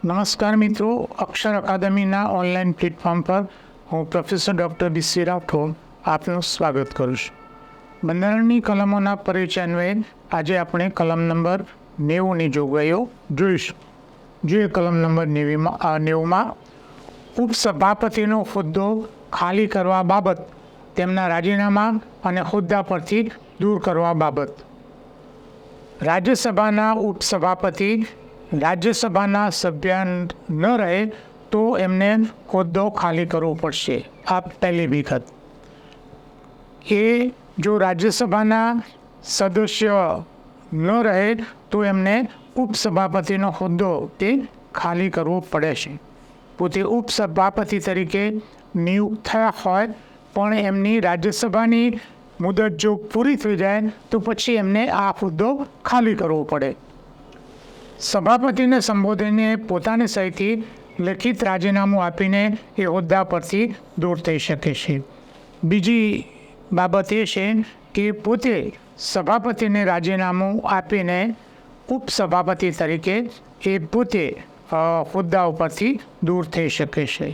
નમસ્કાર મિત્રો, અક્ષર અકાદમીના online platform પર હું પ્રોફેસર ડૉક્ટર BC રાઠોડ આપનું સ્વાગત કરું છું. બંધારણની કલમોના પરિચય અન્વયે આજે આપણે કલમ નંબર 90ની જોગવાઈઓ જોઈશું. જોઈએ કલમ નંબર 90માં ઉપસભાપતિનો હોદ્દો ખાલી કરવા બાબત તેમના રાજીનામા અને હોદ્દા પરથી દૂર કરવા બાબત. રાજ્યસભાના ઉપસભાપતિ રાજ્યસભાના સભ્ય ન રહે તો એમને હોદ્દો ખાલી કરવો પડશે. આ પહેલી વિગત. એ જો રાજ્યસભાના સદસ્ય ન રહે તો એમને ઉપસભાપતિનો હોદ્દો તે ખાલી કરવો પડે છે. પોતે ઉપસભાપતિ તરીકે નિયુક્ત થયા હોય પણ એમની રાજ્યસભાની મુદત જો પૂરી થઈ જાય તો પછી એમને આ હોદ્દો ખાલી કરવો પડે. સભાપતિને સંબોધીને પોતાની સહીથી લેખિત રાજીનામું આપીને એ હોદ્દા પરથી દૂર થઈ શકે છે. બીજી બાબત એ છે કે પોતે સભાપતિને રાજીનામું આપીને ઉપસભાપતિ તરીકે એ પોતે હોદ્દા ઉપરથી દૂર થઈ શકે છે.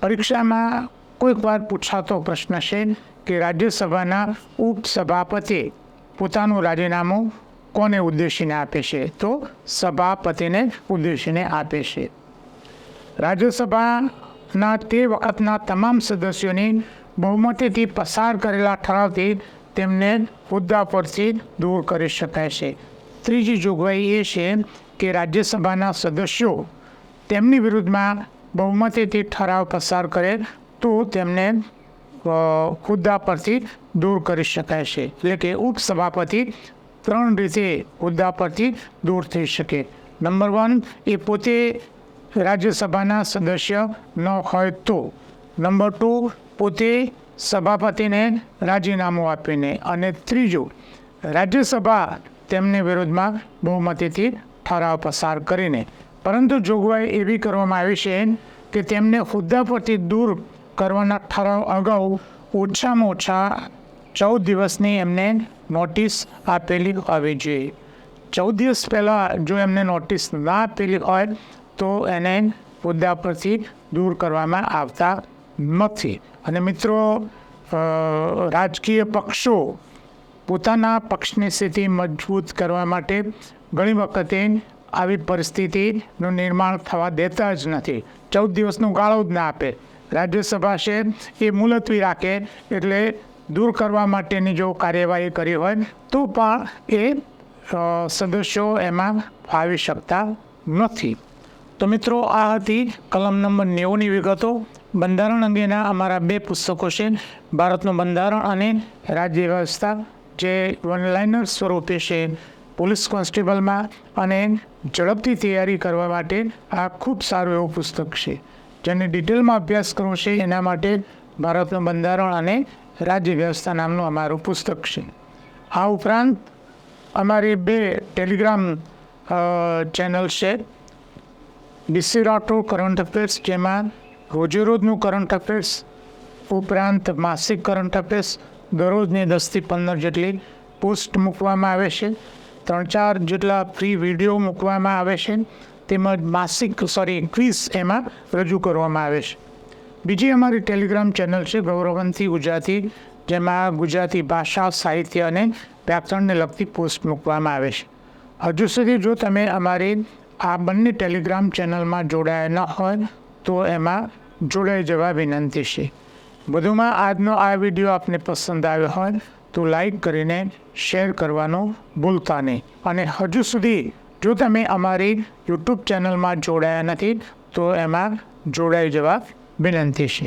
પરીક્ષામાં કોઈક વાર પૂછાતો પ્રશ્ન છે કે રાજ્યસભાના ઉપસભાપતિ પોતાનું રાજીનામું કોને ઉદ્દેશીને આપે છે? તો સભાપતિને ઉદ્દેશીને આપે છે. રાજ્યસભાના તે વખતના તમામ સદસ્યોની બહુમતીથી પસાર કરેલા ઠરાવથી તેમને હોદ્દા પરથી દૂર કરી શકાય છે. ત્રીજી જોગવાઈ એ છે કે રાજ્યસભાના સદસ્યો તેમની વિરુદ્ધમાં બહુમતીથી ઠરાવ પસાર કરે તો તેમને હોદ્દા પરથી દૂર કરી શકાય છે. એટલે કે ઉપસભાપતિ 3 રીતે હોદ્દા પરથી દૂર થઈ શકે. નંબર 1, એ પોતે રાજ્યસભાના સદસ્ય ન હોય તો. નંબર 2, પોતે સભાપતિને રાજીનામું આપીને. અને ત્રીજું, રાજ્યસભા તેમની વિરુદ્ધમાં બહુમતીથી ઠરાવ પસાર કરીને. પરંતુ જોગવાઈ એવી કરવામાં આવી છે કે તેમને હોદ્દા પરથી દૂર કરવાના ઠરાવ અગાઉ ઓછામાં ઓછા 14 દિવસની એમને નોટિસ આપેલી હોવી જોઈએ. 14 દિવસ પહેલાં જો એમને નોટિસ ના આપેલી હોય તો એને હોદ્દા પરથી દૂર કરવામાં આવતા નથી. અને મિત્રો, રાજકીય પક્ષો પોતાના પક્ષની સ્થિતિ મજબૂત કરવા માટે ઘણી વખતે આવી પરિસ્થિતિનું નિર્માણ થવા દેતા જ નથી. 14 દિવસનો ગાળો જ ના આપે. રાજ્યસભા છે એ મુલતવી રાખે, એટલે દૂર કરવા માટેની જો કાર્યવાહી કરી હોય તો પણ એ સદસ્યો એમાં આવી શકતા નથી. તો મિત્રો, આ હતી કલમ નંબર 90ની વિગતો. બંધારણ અંગેના અમારા 2 પુસ્તકો છે, ભારતનું બંધારણ અને રાજ્ય વ્યવસ્થા, જે વનલાઇનર સ્વરૂપે છે પોલીસ કોન્સ્ટેબલમાં, અને ઝડપથી તૈયારી કરવા માટે આ ખૂબ સારું એવું પુસ્તક છે. જેને ડિટેલમાં અભ્યાસ કરવો છે એના માટે ભારતનું બંધારણ અને રાજ્ય વ્યવસ્થા નામનું અમારું પુસ્તક છે. આ ઉપરાંત અમારી 2 ટેલિગ્રામ ચેનલ છે. BC રાઠોડ કરંટ અફેર્સ, જેમાં રોજેરોજનું કરંટ અફેર્સ ઉપરાંત માસિક કરંટ અફેર્સ દરરોજની 10થી 15 જેટલી પોસ્ટ મૂકવામાં આવે છે. 3-4 જેટલા ફ્રી વિડીયો મૂકવામાં આવે છે. તેમજ ક્વિઝ એમાં રજૂ કરવામાં આવે છે. બીજી અમારી ટેલિગ્રામ ચેનલ છે ગૌરવંતી ગુજરાતી, જેમાં ગુજરાતી ભાષા, સાહિત્ય અને વ્યાકરણને લગતી પોસ્ટ મૂકવામાં આવે છે. હજુ સુધી જો તમે અમારી આ બંને ટેલિગ્રામ ચેનલમાં જોડાયા ન હોય તો એમાં જોડાઈ જવા વિનંતી છે. વધુમાં આજનો આ વિડીયો આપને પસંદ આવ્યો હોય તો લાઈક કરીને શેર કરવાનું ભૂલતા નહીં. અને હજુ સુધી જો તમે અમારી યુટ્યુબ ચેનલમાં જોડાયા નથી તો એમાં જોડાઈ જવા વિનંતી છે.